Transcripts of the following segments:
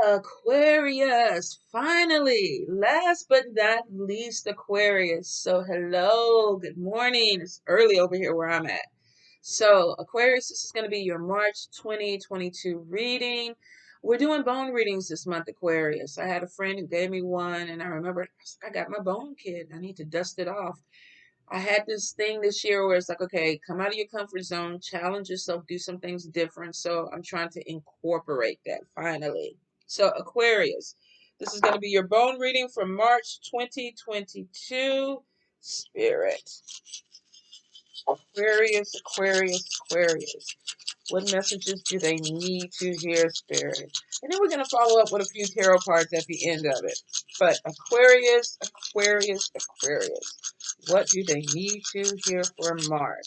Aquarius, finally, last but not least, Aquarius. So, hello, good morning. It's early over here where I'm at. So, Aquarius, this is going to be your March 2022 reading. We're doing bone readings this month, Aquarius. I had a friend who gave me one, and I remember I got my bone kit. I need to dust it off. I had this thing this year where it's like, okay, come out of your comfort zone, challenge yourself, do some things different. So I'm trying to incorporate that finally. So, Aquarius, this is going to be your bone reading for March 2022. Spirit. Aquarius, Aquarius, Aquarius. What messages do they need to hear, Spirit? And then we're going to follow up with a few tarot cards at the end of it. But Aquarius, Aquarius, Aquarius. What do they need to hear for March?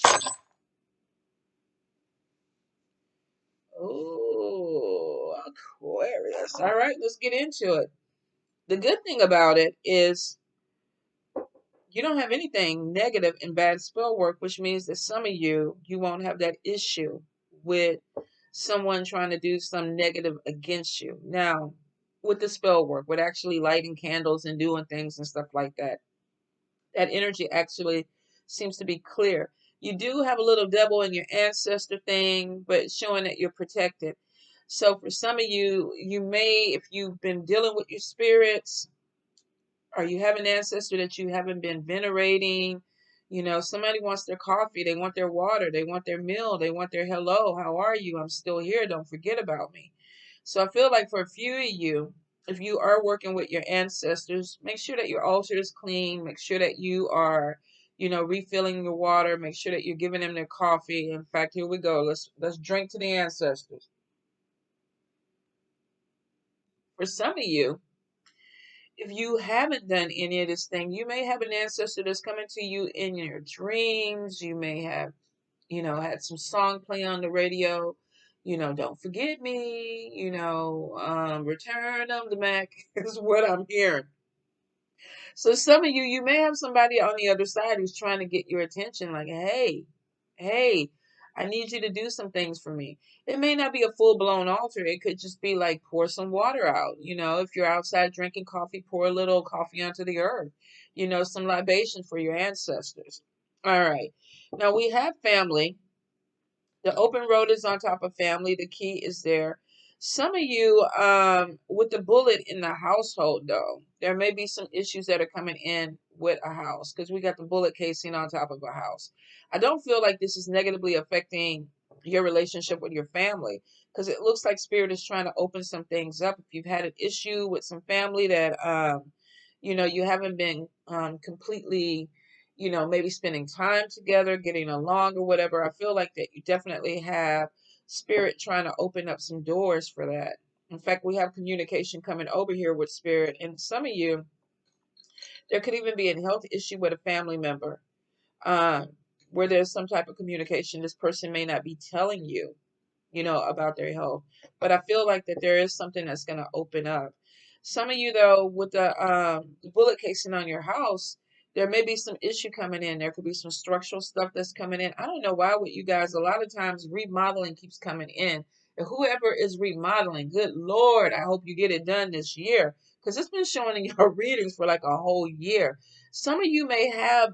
Oh, Aquarius. All right, let's get into it. The good thing about it is you don't have anything negative in bad spell work, which means that some of you won't have that issue with someone trying to do some negative against you. Now, with the spell work, with actually lighting candles and doing things and stuff like that, that energy actually seems to be clear. You do have a little devil in your ancestor thing, but it's showing that you're protected. So for some of you, you may, if you've been dealing with your spirits, or you have an ancestor that you haven't been venerating, somebody wants their coffee, they want their water, they want their meal, they want their hello, how are you? I'm still here, don't forget about me. So I feel like for a few of you, if you are working with your ancestors, make sure that your altar is clean, make sure that you are, refilling your water, make sure that you're giving them their coffee. In fact, here we go. Let's drink to the ancestors. For some of you, if you haven't done any of this thing, you may have an ancestor that's coming to you in your dreams. You may have, had some song play on the radio. Don't forget me. Return of the Mac is what I'm hearing. So some of you may have somebody on the other side who's trying to get your attention, like, hey, I need you to do some things for me. It may not be a full blown altar. It could just be like pour some water out. If you're outside drinking coffee, pour a little coffee onto the earth. Some libation for your ancestors. All right. Now we have family. The open road is on top of family. The key is there. Some of you, with the bullet in the household, though, there may be some issues that are coming in with a house because we got the bullet casing on top of a house. I don't feel like this is negatively affecting your relationship with your family because it looks like Spirit is trying to open some things up. If you've had an issue with some family that, you haven't been completely maybe spending time together, getting along or whatever. I feel like that you definitely have Spirit trying to open up some doors for that. In fact, we have communication coming over here with Spirit. And some of you, there could even be a health issue with a family member um, where there's some type of communication. This person may not be telling you, about their health. But I feel like that there is something that's going to open up. Some of you, though, with the bullet casing on your house, there may be some issue coming in. There could be some structural stuff that's coming in. I don't know why with you guys, a lot of times remodeling keeps coming in. And whoever is remodeling, good Lord, I hope you get it done this year. Because it's been showing in your readings for like a whole year. Some of you may have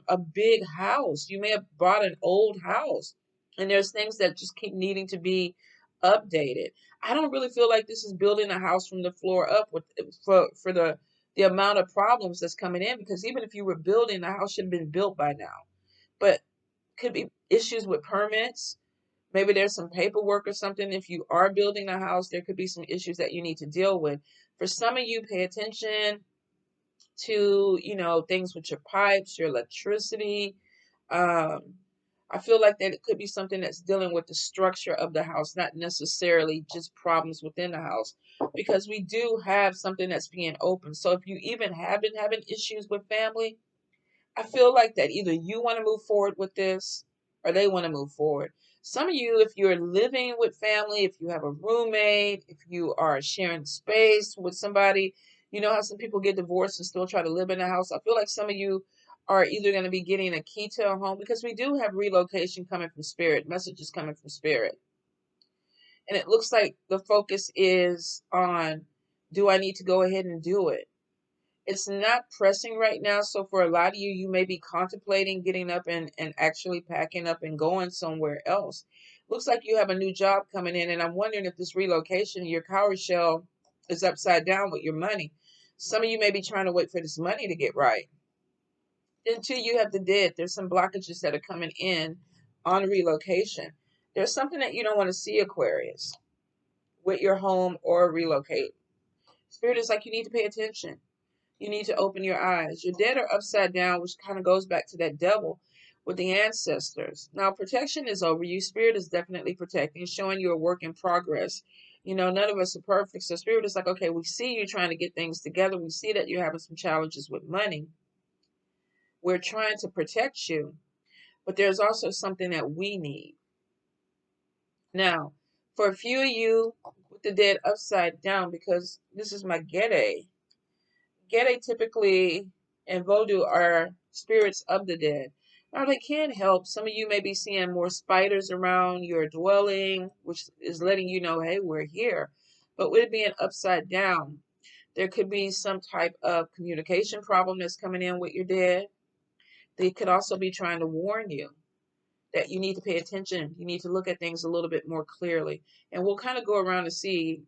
a big house. You may have bought an old house and there's things that just keep needing to be updated. I don't really feel like this is building a house from the floor up with for the amount of problems that's coming in because even if you were building, the house should have been built by now. But could be issues with permits. Maybe there's some paperwork or something. If you are building a house, there could be some issues that you need to deal with. For some of you, pay attention to, things with your pipes, your electricity. Um, I feel like that it could be something that's dealing with the structure of the house, not necessarily just problems within the house, because we do have something that's being open. So if you even have been having issues with family, I feel like that either you want to move forward with this or they want to move forward. Some of you, if you're living with family, if you have a roommate, if you are sharing space with somebody, you know how some people get divorced and still try to live in a house. I feel like some of you are either going to be getting a key to a home because we do have relocation coming from Spirit, messages coming from Spirit. And it looks like the focus is on, do I need to go ahead and do it? It's not pressing right now. So for a lot of you, you may be contemplating getting up and actually packing up and going somewhere else. Looks like you have a new job coming in. And I'm wondering if this relocation, your cowrie shell is upside down with your money. Some of you may be trying to wait for this money to get right. Then too, you have the dead. There's some blockages that are coming in on relocation. There's something that you don't want to see, Aquarius, with your home or relocate. Spirit is like, you need to pay attention. You need to open your eyes. Your dead are upside down, which kind of goes back to that devil with the ancestors. Now, protection is over you. Spirit is definitely protecting, showing you a work in progress. You know, none of us are perfect. So Spirit is like, okay, we see you trying to get things together. We see that you're having some challenges with money. We're trying to protect you, but there's also something that we need. Now, for a few of you with the dead upside down, because this is my Gede. Gede typically and Vodou are spirits of the dead. Now, they can help. Some of you may be seeing more spiders around your dwelling, which is letting you know, hey, we're here. But with it being upside down, there could be some type of communication problem that's coming in with your dead. They could also be trying to warn you that you need to pay attention. You need to look at things a little bit more clearly. And we'll kind of go around and see.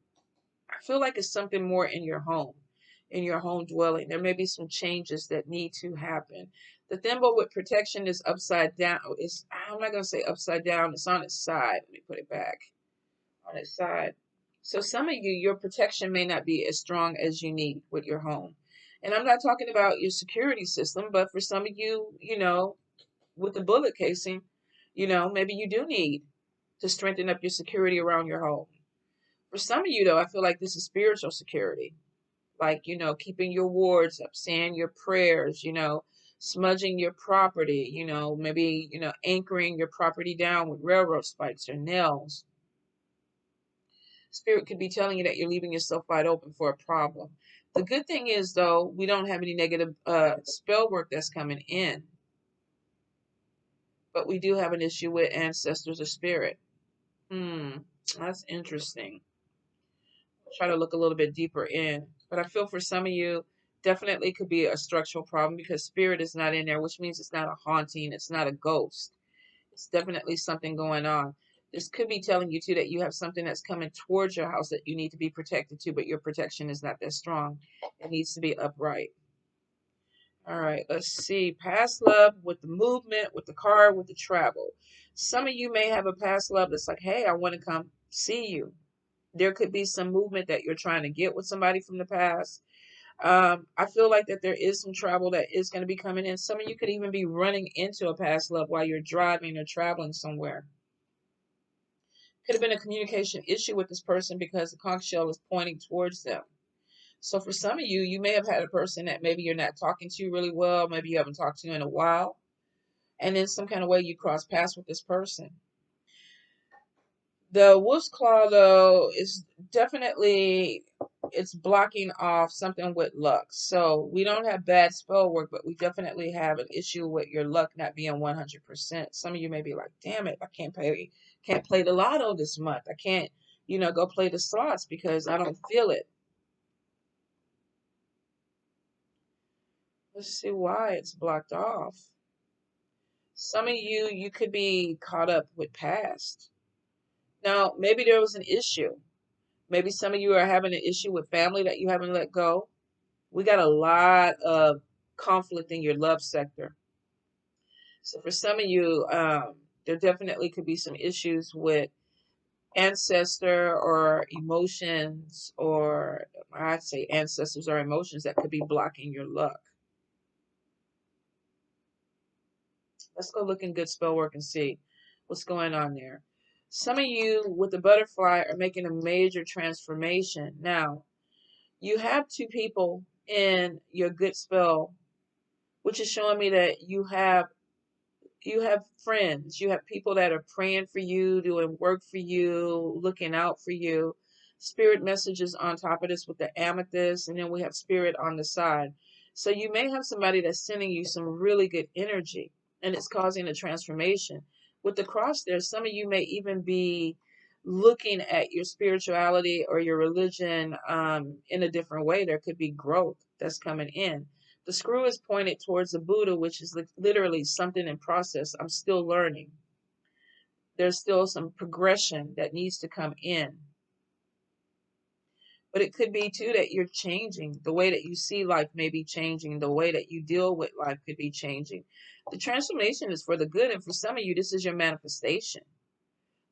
I feel like it's something more in your home dwelling. There may be some changes that need to happen. The thimble with protection is upside down. I'm not going to say upside down. It's on its side. Let me put it back on its side. So some of you, your protection may not be as strong as you need with your home. And I'm not talking about your security system, but for some of you, with the bullet casing, maybe you do need to strengthen up your security around your home. For some of you, though, I feel like this is spiritual security. Like, keeping your wards up, saying your prayers, smudging your property, maybe, anchoring your property down with railroad spikes or nails. Spirit could be telling you that you're leaving yourself wide open for a problem. The good thing is, though, we don't have any negative spell work that's coming in. But we do have an issue with ancestors or spirit. That's interesting. I'll try to look a little bit deeper in. But I feel for some of you, definitely could be a structural problem because spirit is not in there, which means it's not a haunting, it's not a ghost. It's definitely something going on. This could be telling you too that you have something that's coming towards your house that you need to be protected to, but your protection is not that strong. It needs to be upright. All right, let's see. Past love with the movement, with the car, with the travel. Some of you may have a past love that's like, hey, I want to come see you. There could be some movement that you're trying to get with somebody from the past. I feel like that there is some travel that is going to be coming in. Some of you could even be running into a past love while you're driving or traveling somewhere. Could have been a communication issue with this person because the conch shell is pointing towards them. So for some of you, you may have had a person that maybe you're not talking to really well. Maybe you haven't talked to in a while. And in some kind of way, you cross paths with this person. The wolf's claw, though, is definitely, it's blocking off something with luck. So we don't have bad spell work, but we definitely have an issue with your luck not being 100%. Some of you may be like, damn it, I can't play the lotto this month. I can't, go play the slots because I don't feel it. Let's see why it's blocked off. Some of you, you could be caught up with past. Now, maybe there was an issue. Maybe some of you are having an issue with family that you haven't let go. We got a lot of conflict in your love sector. So for some of you, there definitely could be some issues with ancestor or emotions, or I'd say ancestors or emotions that could be blocking your luck. Let's go look in good spell work and see what's going on there. Some of you with the butterfly are making a major transformation. Now, you have two people in your good spell, which is showing me that you have friends, you have people that are praying for you, doing work for you, looking out for you. Spirit messages on top of this with the amethyst, and then we have spirit on the side. So you may have somebody that's sending you some really good energy, and it's causing a transformation. With the cross there, some of you may even be looking at your spirituality or your religion in a different way. There could be growth that's coming in. The screw is pointed towards the Buddha, which is literally something in process. I'm still learning. There's still some progression that needs to come in. But it could be too that you're changing. The way that you see life may be changing. The way that you deal with life could be changing. The transformation is for the good. And for some of you, this is your manifestation.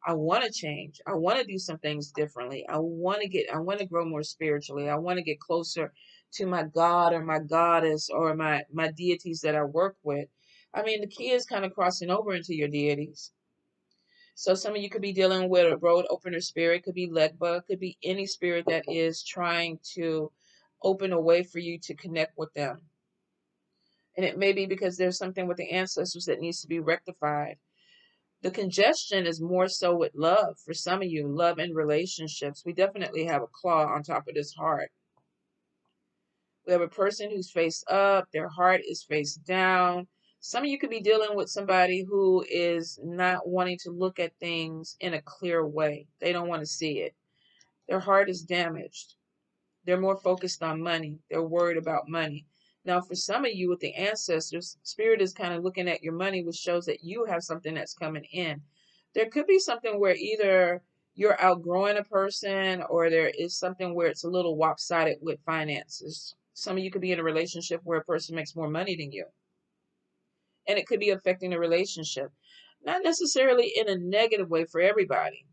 I want to change. I want to do some things differently. I want to grow more spiritually. I want to get closer to my God or my goddess or my deities that I work with. I mean, the key is kind of crossing over into your deities. So some of you could be dealing with a road opener spirit, could be Legba, could be any spirit that is trying to open a way for you to connect with them. And it may be because there's something with the ancestors that needs to be rectified. The congestion is more so with love. For some of you, love and relationships. We definitely have a claw on top of this heart. We have a person who's face up. Their heart is face down. Some of you could be dealing with somebody who is not wanting to look at things in a clear way. They don't want to see it. Their heart is damaged. They're more focused on money. They're worried about money. Now, for some of you with the ancestors, spirit is kind of looking at your money, which shows that you have something that's coming in. There could be something where either you're outgrowing a person or there is something where it's a little lopsided with finances. Some of you could be in a relationship where a person makes more money than you. And it could be affecting the relationship. Not necessarily in a negative way for everybody,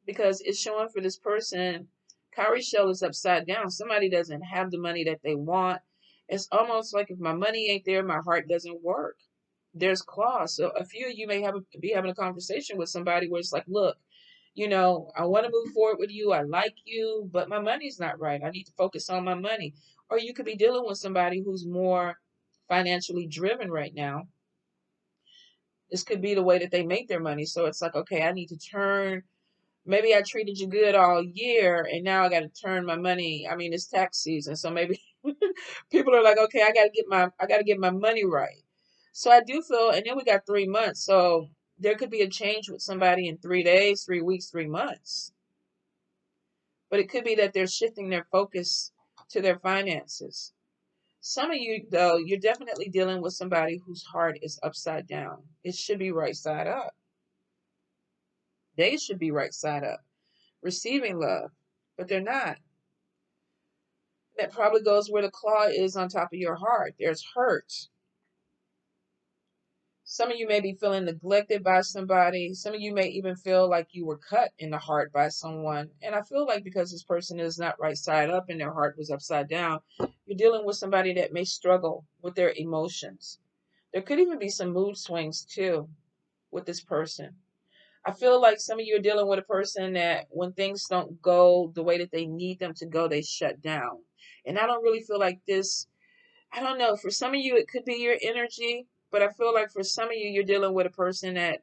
because it's showing for this person, cowrie shell is upside down. Somebody doesn't have the money that they want. It's almost like if my money ain't there, my heart doesn't work. There's clause. So a few of you may be having a conversation with somebody where it's like, look, I want to move forward with you. I like you, but my money's not right. I need to focus on my money. Or you could be dealing with somebody who's more financially driven right now. This could be the way that they make their money. So it's like, okay, I need to turn. Maybe I treated you good all year and now I got to turn my money. I mean, it's tax season. So maybe people are like, okay, I got to get my money right. So I do feel, and then we got 3 months. So there could be a change with somebody in 3 days, 3 weeks, 3 months. But it could be that they're shifting their focus to their finances. Some of you, though, you're definitely dealing with somebody whose heart is upside down. It should be right side up. They should be right side up, receiving love, but they're not. That probably goes where the claw is on top of your heart. There's hurt. Some of you may be feeling neglected by somebody. Some of you may even feel like you were cut in the heart by someone. And I feel like because this person is not right side up and their heart was upside down, you're dealing with somebody that may struggle with their emotions. There could even be some mood swings too with this person. I feel like some of you are dealing with a person that when things don't go the way that they need them to go, they shut down. And I don't really feel like this. I don't know. For some of you, it could be your energy, but I feel like for some of you, you're dealing with a person that,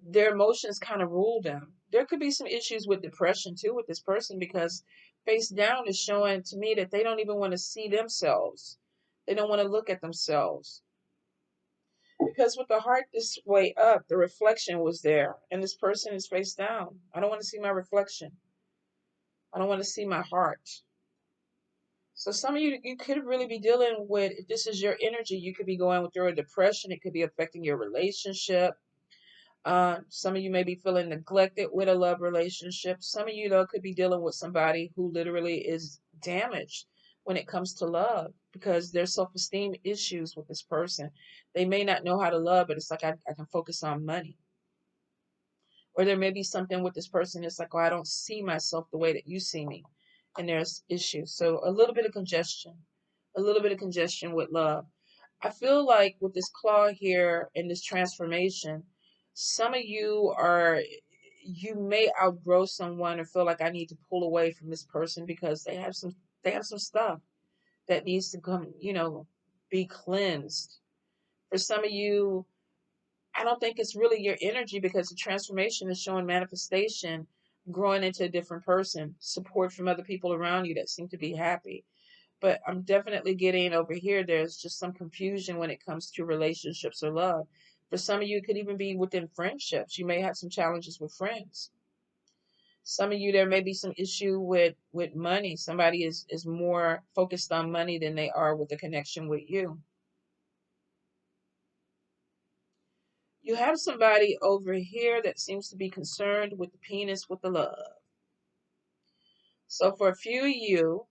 their emotions kind of rule them. There could be some issues with depression too with this person because face down is showing to me that they don't even want to see themselves. They don't want to look at themselves. Because with the heart this way up, the reflection was there, and this person is face down. I don't want to see my reflection. I don't want to see my heart. So some of you could really be dealing with, if this is your energy, you could be going through a depression. It could be affecting your relationship. Some of you may be feeling neglected with a love relationship. Some of you, though, could be dealing with somebody who literally is damaged when it comes to love because there's self-esteem issues with this person. They may not know how to love, but it's like I can focus on money. Or there may be something with this person. It's like, oh, I don't see myself the way that you see me. And there's issues. So a little bit of congestion. A little bit of congestion with love. I feel like with this claw here and this transformation, some of you may outgrow someone or feel like I need to pull away from this person because they have some stuff that needs to come, be cleansed. For some of you, I don't think it's really your energy because the transformation is showing manifestation, growing into a different person, support from other people around you that seem to be happy. But I'm definitely getting over here, there's just some confusion when it comes to relationships or love. For some of you, it could even be within friendships. You may have some challenges with friends. Some of you, there may be some issue with money. Somebody is more focused on money than they are with the connection with you. You have somebody over here that seems to be concerned with the penis, with the love. So for a few of you,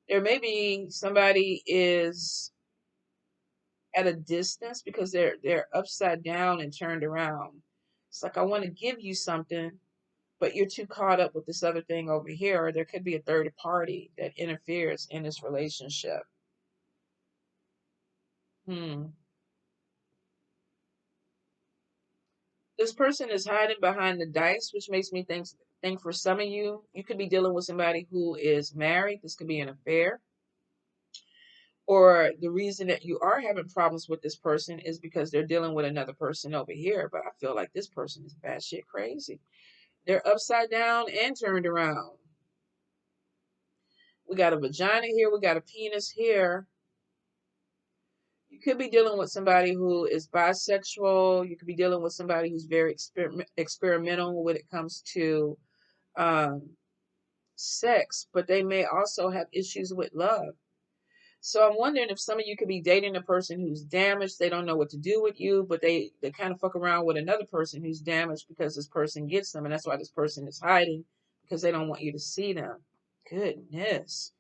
there may be somebody is at a distance because they're upside down and turned around. It's like, I want to give you something, but you're too caught up with this other thing over here, or there could be a third party that interferes in this relationship. This person is hiding behind the dice, which makes me think for some of you, you could be dealing with somebody who is married. This could be an affair. Or the reason that you are having problems with this person is because they're dealing with another person over here. But I feel like this person is batshit crazy. They're upside down and turned around. We got a vagina here. We got a penis here. You could be dealing with somebody who is bisexual. You could be dealing with somebody who's very experimental when it comes to sex, but they may also have issues with love. So I'm wondering if some of you could be dating a person who's damaged. They don't know what to do with you, but they kind of fuck around with another person who's damaged because this person gets them. And that's why this person is hiding, because they don't want you to see them. Goodness.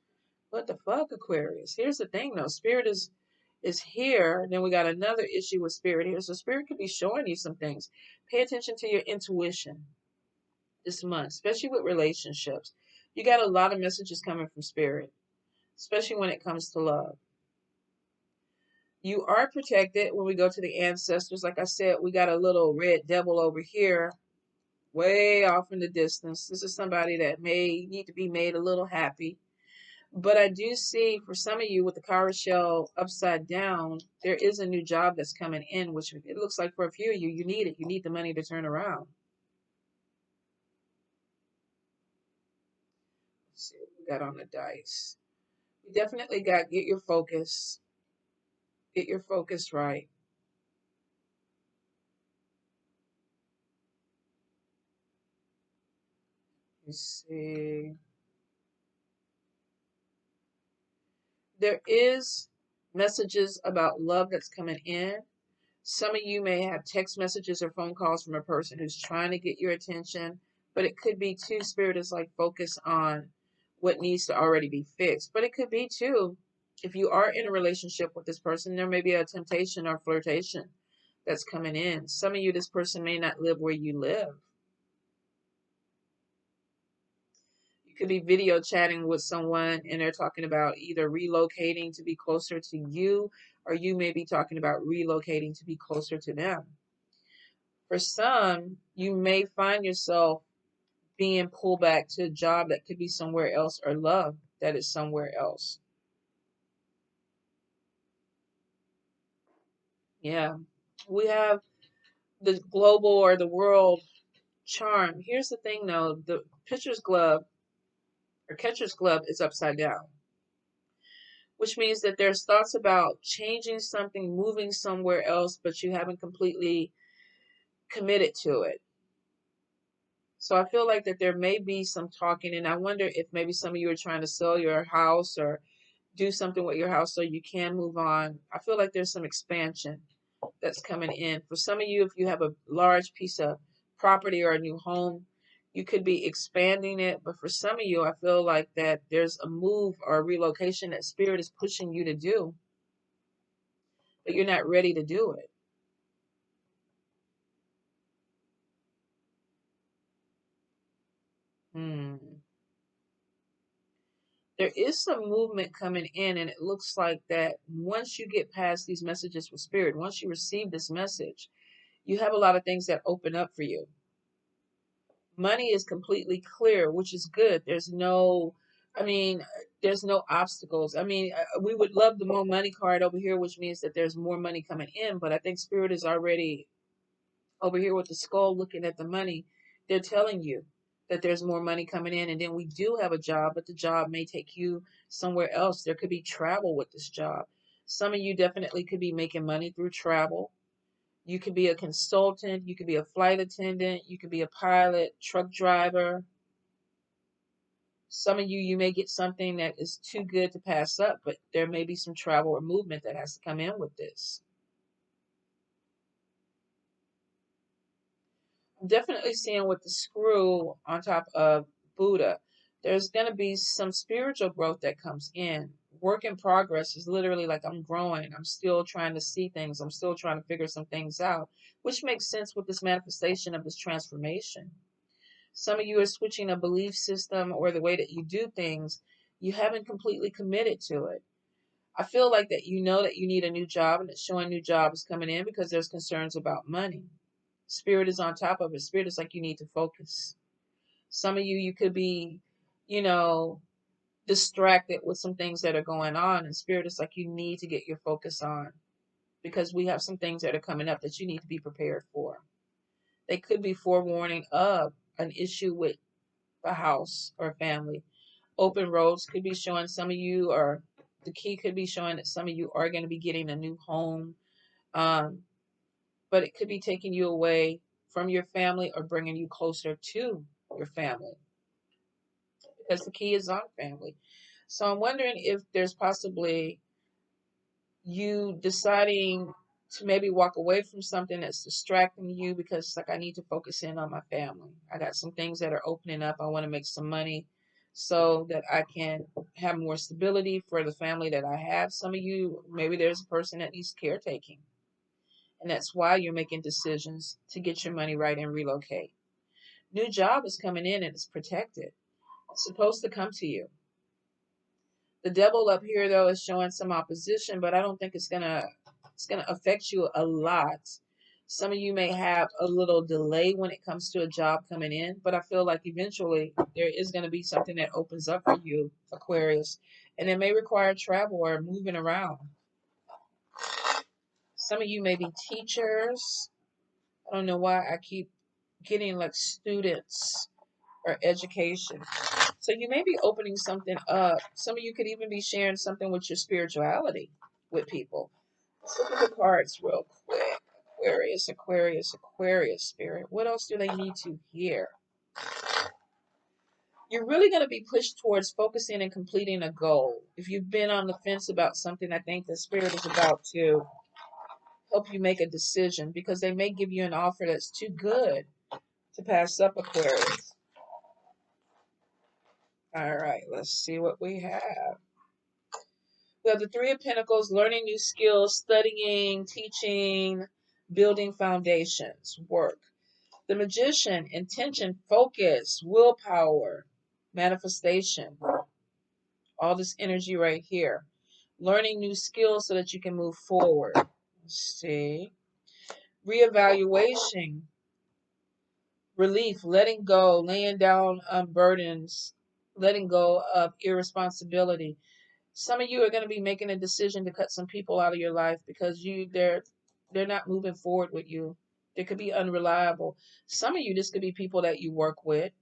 What the fuck, Aquarius? Here's the thing, though. Spirit is here. Then we got another issue with spirit here. So spirit could be showing you some things. Pay attention to your intuition this month, especially with relationships. You got a lot of messages coming from spirit, especially when it comes to love. You are protected when we go to the ancestors. Like I said, we got a little red devil over here, way off in the distance. This is somebody that may need to be made a little happy. But I do see for some of you with the Kara shell upside down, there is a new job that's coming in, which it looks like for a few of you, you need it. You need the money to turn around. Let's see what we got on the dice. You definitely got get your focus. Get your focus right. Let's see. There is messages about love that's coming in. Some of you may have text messages or phone calls from a person who's trying to get your attention, but it could be too, spirit is like focus on what needs to already be fixed. But it could be too, if you are in a relationship with this person, there may be a temptation or flirtation that's coming in. Some of you, this person may not live where you live. You could be video chatting with someone and they're talking about either relocating to be closer to you, or you may be talking about relocating to be closer to them. For some, you may find yourself being pulled back to a job that could be somewhere else, or love that is somewhere else. Yeah. We have the global or the world charm. Here's the thing though, the pitcher's glove or catcher's glove is upside down, which means that there's thoughts about changing something, moving somewhere else, but you haven't completely committed to it. So I feel like that there may be some talking, and I wonder if maybe some of you are trying to sell your house or do something with your house so you can move on. I feel like there's some expansion that's coming in. For some of you, if you have a large piece of property or a new home, you could be expanding it. But for some of you, I feel like that there's a move or a relocation that spirit is pushing you to do, but you're not ready to do it. There is some movement coming in, and it looks like that once you get past these messages with spirit, once you receive this message, you have a lot of things that open up for you. Money is completely clear, which is good. There's no, I mean, there's no obstacles. I mean, we would love the more money card over here, which means that there's more money coming in, but I think spirit is already over here with the skull looking at the money. They're telling you that there's more money coming in, and then we do have a job, but the job may take you somewhere else. There could be travel with this job. Some of you definitely could be making money through travel. You could be a consultant. You could be a flight attendant. You could be a pilot, truck driver. Some of you may get something that is too good to pass up, but there may be some travel or movement that has to come in with this. I'm definitely seeing with the screw on top of Buddha, there's going to be some spiritual growth that comes in. Work in progress is literally like I'm growing. I'm still trying to see things. I'm still trying to figure some things out, which makes sense with this manifestation of this transformation. Some of you are switching a belief system or the way that you do things. You haven't completely committed to it. I feel like that you know that you need a new job and it's showing new jobs coming in because there's concerns about money. Spirit is on top of it. Spirit is like you need to focus. Some of you could be, you know, distracted with some things that are going on, and spirit is like you need to get your focus on because we have some things that are coming up that you need to be prepared for. They could be forewarning of an issue with a house or family. Open roads could be showing some of you, or the key could be showing that some of you are going to be getting a new home. Um, but it could be taking you away from your family or bringing you closer to your family because the key is on family. So I'm wondering if there's possibly you deciding to maybe walk away from something that's distracting you because it's like I need to focus in on my family. I got some things that are opening up. I want to make some money so that I can have more stability for the family that I have. Some of you, maybe there's a person that needs caretaking. And that's why you're making decisions to get your money right and relocate. New job is coming in and it's protected. It's supposed to come to you. The devil up here though is showing some opposition, but I don't think it's gonna affect you a lot. Some of you may have a little delay when it comes to a job coming in, but I feel like eventually there is going to be something that opens up for you, Aquarius, and it may require travel or moving around. Some of you may be teachers. I don't know why I keep getting like students or education. So you may be opening something up. Some of you could even be sharing something with your spirituality with people. Let's look at the cards real quick. Aquarius, Aquarius, Aquarius spirit. What else do they need to hear? You're really going to be pushed towards focusing and completing a goal. If you've been on the fence about something, I think the spirit is about to help you make a decision because they may give you an offer that's too good to pass up, Aquarius. All right, let's see what we have. We have the Three of Pentacles, learning new skills, studying, teaching, building foundations, work. The Magician, intention, focus, willpower, manifestation. All this energy right here. Learning new skills so that you can move forward. Let's see. Reevaluation, relief, letting go, laying down burdens, letting go of irresponsibility. Some of you are going to be making a decision to cut some people out of your life because they're not moving forward with you. They could be unreliable. Some of you, this could be people that you work with.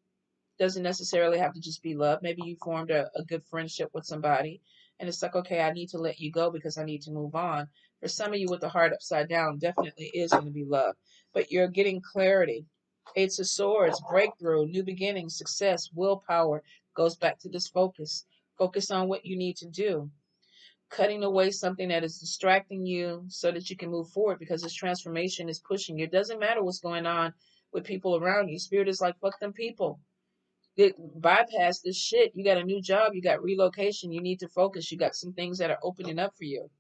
Doesn't necessarily have to just be love. Maybe you formed a good friendship with somebody and it's like, okay, I need to let you go because I need to move on. For some of you with the heart upside down, definitely is going to be love. But you're getting clarity. Eight of Swords, breakthrough, new beginnings, success, willpower. Goes back to this focus. Focus on what you need to do. Cutting away something that is distracting you so that you can move forward because this transformation is pushing you. It doesn't matter what's going on with people around you. Spirit is like, fuck them people. Bypass this shit. You got a new job. You got relocation. You need to focus. You got some things that are opening up for you.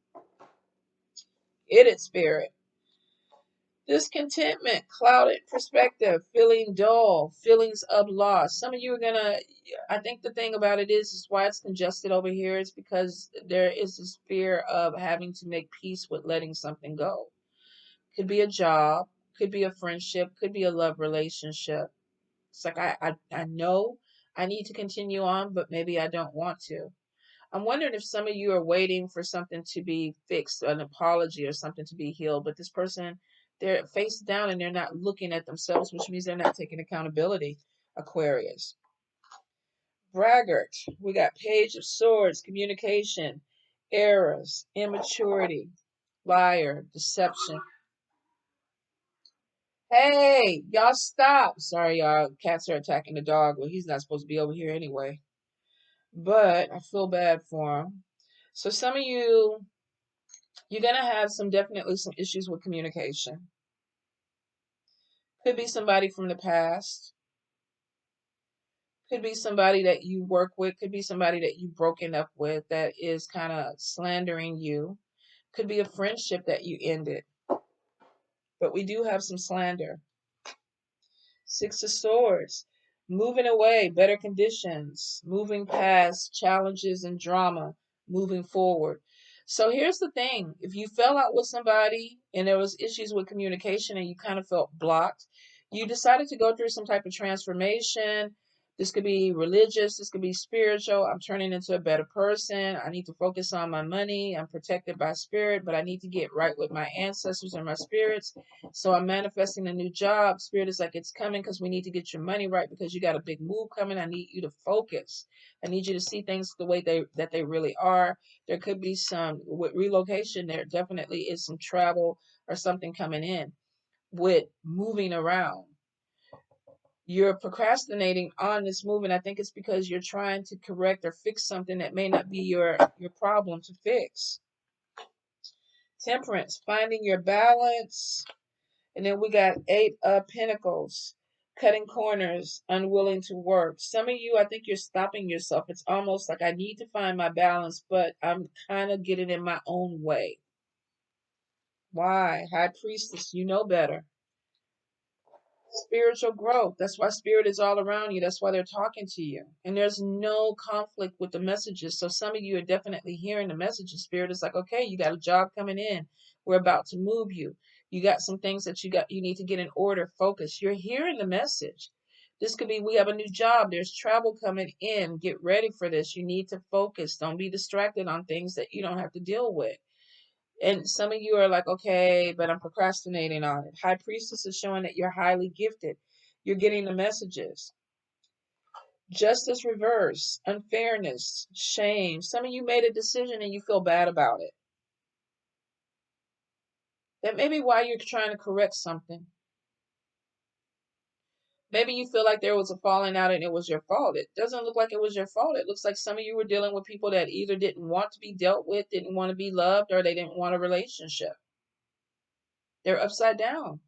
It is spirit. Discontentment, clouded perspective, feeling dull, feelings of loss. Some of you are gonna, I think the thing about it is why it's congested over here is because there is this fear of having to make peace with letting something go. Could be a job, could be a friendship, could be a love relationship. It's like I know I need to continue on, but maybe I don't want to. I'm wondering if some of you are waiting for something to be fixed, an apology or something to be healed, but this person, they're face down and they're not looking at themselves, which means they're not taking accountability, Aquarius. Braggart, we got Page of Swords, communication, errors, immaturity, liar, deception. Hey, y'all stop. Sorry, y'all. Cats are attacking the dog. Well, he's not supposed to be over here anyway. But I feel bad for him. So some of you, you're going to have definitely some issues with communication. Could be somebody from the past. Could be somebody that you work with. Could be somebody that you've broken up with that is kind of slandering you. Could be a friendship that you ended. But we do have some slander. Six of Swords, moving away, better conditions, moving past challenges and drama, moving forward. So here's the thing. If you fell out with somebody and there was issues with communication and you kind of felt blocked, you decided to go through some type of transformation. This could be religious, this could be spiritual. I'm turning into a better person. I need to focus on my money. I'm protected by spirit, but I need to get right with my ancestors and my spirits. So I'm manifesting a new job. Spirit is like, it's coming because we need to get your money right because you got a big move coming. I need you to focus. I need you to see things the way they really are. There could be some with relocation. There definitely is some travel or something coming in with moving around. You're procrastinating on this move, and I think it's because you're trying to correct or fix something that may not be your problem to fix. Temperance, finding your balance. And then we got Eight of Pentacles, cutting corners, unwilling to work. Some of you, I think you're stopping yourself. It's almost like I need to find my balance, but I'm kind of getting in my own way. Why? High Priestess, you know better. Spiritual growth. That's why spirit is all around you. That's why they're talking to you. And there's no conflict with the messages. So some of you are definitely hearing the messages. Spirit is like, okay, you got a job coming in. We're about to move you. You got some things that you need to get in order. Focus. You're hearing the message. This could be, we have a new job. There's travel coming in. Get ready for this. You need to focus. Don't be distracted on things that you don't have to deal with. And some of you are like, okay, but I'm procrastinating on it. High Priestess is showing that you're highly gifted. You're getting the messages. Justice reverse, unfairness, shame. Some of you made a decision and you feel bad about it. That may be why you're trying to correct something. Maybe you feel like there was a falling out and it was your fault. It doesn't look like it was your fault. It looks like some of you were dealing with people that either didn't want to be dealt with, didn't want to be loved, or they didn't want a relationship. They're upside down.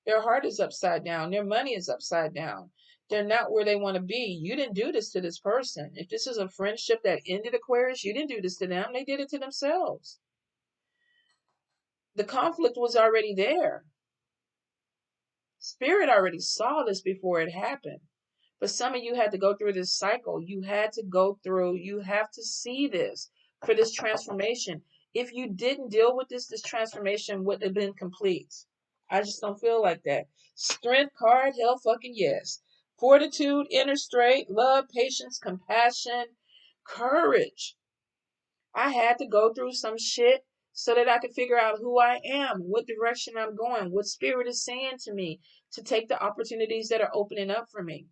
Their heart is upside down. Their money is upside down. They're not where they want to be. You didn't do this to this person. If this is a friendship that ended, Aquarius, you didn't do this to them. They did it to themselves. The conflict was already there. Spirit already saw this before it happened. But some of you had to go through this cycle. You had to go through, you have to see this for this transformation. If you didn't deal with this transformation wouldn't have been complete. I just don't feel like that. Strength card, hell fucking yes. Fortitude, inner strength, love, patience, compassion, courage. I had to go through some shit so that I could figure out who I am, what direction I'm going, what spirit is saying to me to take the opportunities that are opening up for me.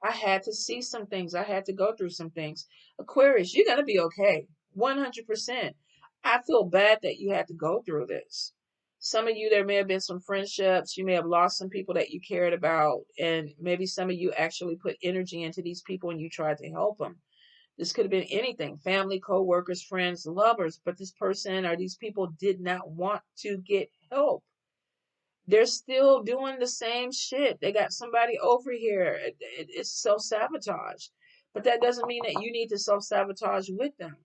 I had to see some things. I had to go through some things. Aquarius, you're going to be okay. 100%. I feel bad that you had to go through this. Some of you, there may have been some friendships. You may have lost some people that you cared about. And maybe some of you actually put energy into these people and you tried to help them. This could have been anything, family, co-workers, friends, lovers. But this person or these people did not want to get help. They're still doing the same shit. They got somebody over here. It's self-sabotage. But that doesn't mean that you need to self-sabotage with them.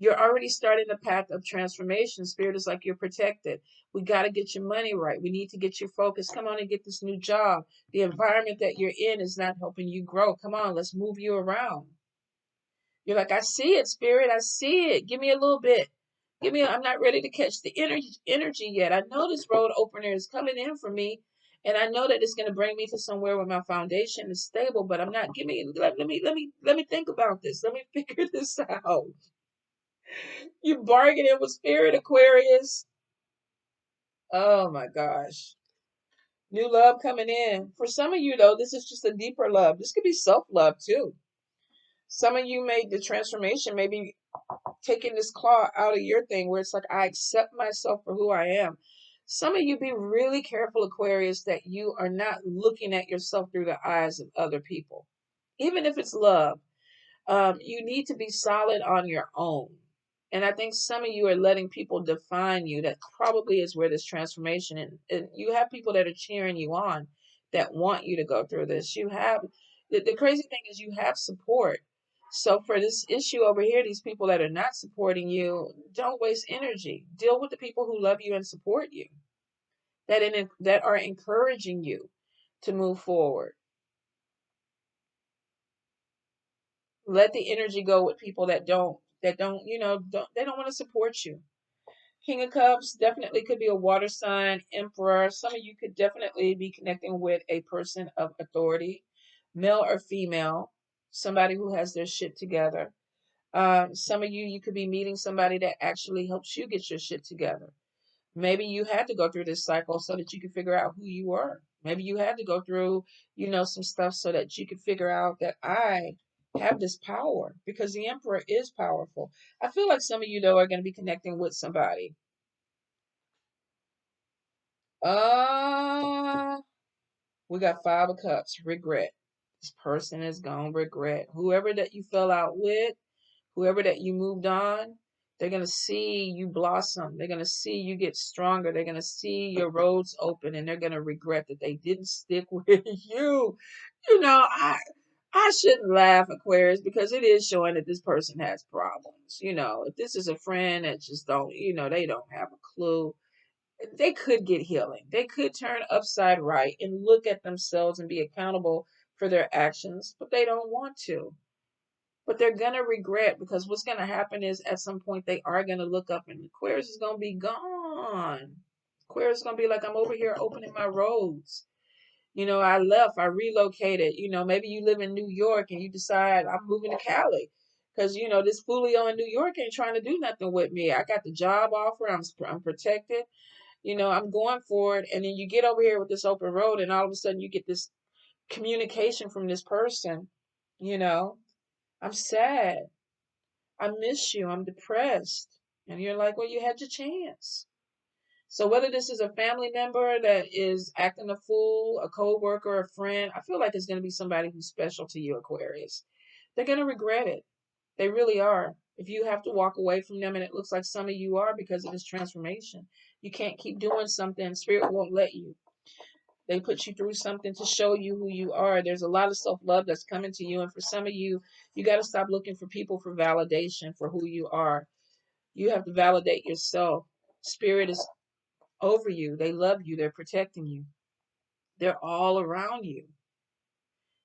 You're already starting the path of transformation. Spirit is like, you're protected. We got to get your money right. We need to get you focused. Come on and get this new job. The environment that you're in is not helping you grow. Come on, let's move you around. You're like, I see it, Spirit. I see it. Give me a little bit. I'm not ready to catch the energy yet. I know this road opener is coming in for me. And I know that it's going to bring me to somewhere where my foundation is stable, but I'm not, let me think about this. Let me figure this out. You bargaining with Spirit, Aquarius. Oh my gosh. New love coming in. For some of you though, this is just a deeper love. This could be self-love too. Some of you made the transformation, maybe taking this claw out of your thing where it's like, I accept myself for who I am. Some of you be really careful, Aquarius, that you are not looking at yourself through the eyes of other people. Even if it's love, you need to be solid on your own. And I think some of you are letting people define you. That probably is where this transformation and you have people that are cheering you on that want you to go through this. You have the crazy thing is you have support. So for this issue over here, these people that are not supporting you, don't waste energy. Deal with the people who love you and support you, that are encouraging you to move forward. Let the energy go with people they don't want to support you. King of Cups definitely could be a water sign, Emperor. Some of you could definitely be connecting with a person of authority, male or female, somebody who has their shit together. Some of you could be meeting somebody that actually helps you get your shit together. Maybe you had to go through this cycle so that you could figure out who you were. Maybe you had to go through, some stuff so that you could figure out that I have this power because the Emperor is powerful. I feel like some of you, though, are going to be connecting with somebody. We got Five of Cups, regret. This person is going to regret. Whoever that you fell out with, whoever that you moved on, they're going to see you blossom. They're going to see you get stronger. They're going to see your roads open and they're going to regret that they didn't stick with you. I shouldn't laugh, Aquarius, because it is showing that this person has problems. If this is a friend that just don't, they don't have a clue, they could get healing. They could turn upside right and look at themselves and be accountable for their actions, but they don't want to. But they're going to regret because what's going to happen is at some point they are going to look up and Aquarius is going to be gone. Aquarius is going to be like, I'm over here opening my roads. I left, I relocated. Maybe you live in New York and you decide I'm moving to Cali because, this Fulio in New York ain't trying to do nothing with me. I got the job offer. I'm protected. I'm going for it. And then you get over here with this open road and all of a sudden you get this communication from this person, you know, I'm sad. I miss you. I'm depressed. And you're like, well, you had your chance. So whether this is a family member that is acting a fool, a co-worker, a friend, I feel like it's going to be somebody who's special to you, Aquarius. They're going to regret it. They really are. If you have to walk away from them, and it looks like some of you are because of this transformation, you can't keep doing something. Spirit won't let you. They put you through something to show you who you are. There's a lot of self-love that's coming to you. And for some of you, you got to stop looking for people for validation for who you are. You have to validate yourself. Spirit is over you. They love you. They're protecting you. They're all around you.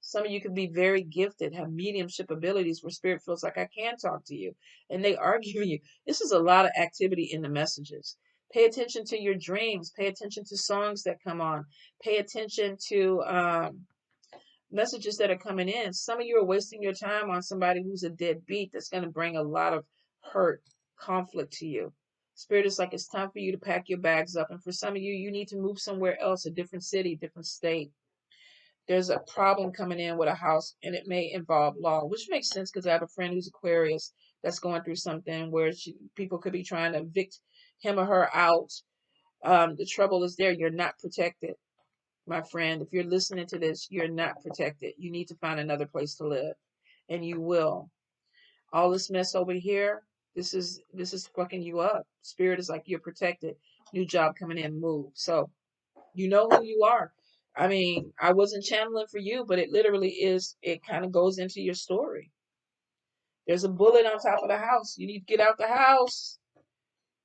Some of you could be very gifted, have mediumship abilities where spirit feels like I can talk to you. And they are giving you. This is a lot of activity in the messages. Pay attention to your dreams. Pay attention to songs that come on. Pay attention to messages that are coming in. Some of you are wasting your time on somebody who's a deadbeat that's going to bring a lot of hurt, conflict to you. Spirit is like, it's time for you to pack your bags up. And for some of you, you need to move somewhere else, a different city, different state. There's a problem coming in with a house and it may involve law, which makes sense because I have a friend who's Aquarius that's going through something where people could be trying to evict him or her out. The trouble is there. You're not protected, my friend. If you're listening to this, you're not protected. You need to find another place to live, and you will. All this mess over here, this is fucking you up. Spirit is like, you're protected. New job coming in, move. So you know who you are. I mean, I wasn't channeling for you, but it literally is. It kind of goes into your story. There's a bullet on top of the house. You need to get out the house.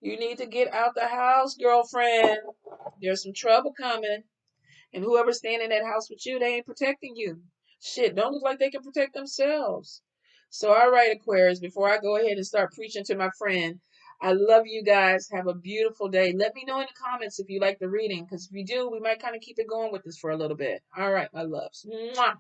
You need to get out the house, girlfriend. There's some trouble coming. And whoever's staying in that house with you, they ain't protecting you. Shit, don't look like they can protect themselves. So, all right, Aquarius, before I go ahead and start preaching to my friend, I love you guys. Have a beautiful day. Let me know in the comments if you like the reading, because if you do, we might kind of keep it going with this for a little bit. All right, my loves. Mwah.